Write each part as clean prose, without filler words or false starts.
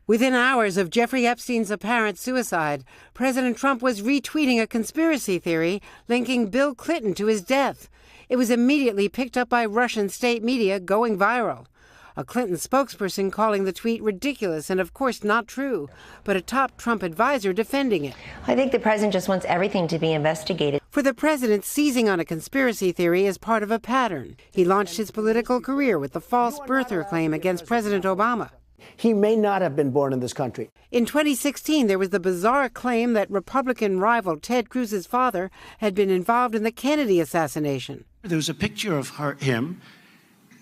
Within hours of Jeffrey Epstein's apparent suicide, President Trump was retweeting a conspiracy theory linking Bill Clinton to his death. It was immediately picked up by Russian state media, going viral. A Clinton spokesperson calling the tweet ridiculous and, of course, not true, but a top Trump advisor defending it. I think the president just wants everything to be investigated. For the president, seizing on a conspiracy theory is part of a pattern. He launched his political career with the false birther claim against President Obama. He may not have been born in this country. In 2016, there was the bizarre claim that Republican rival Ted Cruz's father had been involved in the Kennedy assassination. There was a picture of him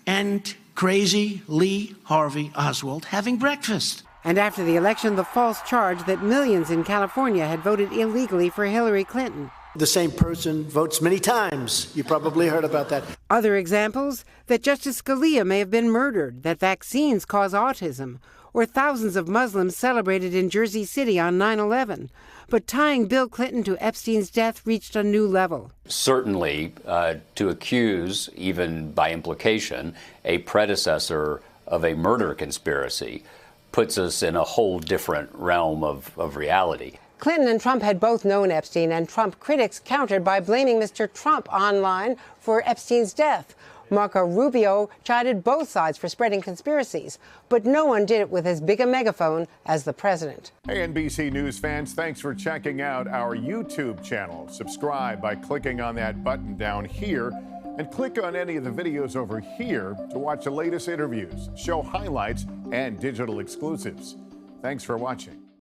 and crazy Lee Harvey Oswald having breakfast. And after the election, the false charge that millions in California had voted illegally for Hillary Clinton. The same person votes many times. You probably heard about that. Other examples, that Justice Scalia may have been murdered, that vaccines cause autism, or thousands of Muslims celebrated in Jersey City on 9/11. But tying Bill Clinton to Epstein's death reached a new level. Certainly, to accuse, even by implication, a predecessor of a murder conspiracy puts us in a whole different realm of reality. Clinton and Trump had both known Epstein, and Trump critics countered by blaming Mr. Trump online for Epstein's death. Marco Rubio chided both sides for spreading conspiracies, but no one did it with as big a megaphone as the president. Hey, NBC News fans, thanks for checking out our YouTube channel. Subscribe by clicking on that button down here, and click on any of the videos over here to watch the latest interviews, show highlights, and digital exclusives. Thanks for watching.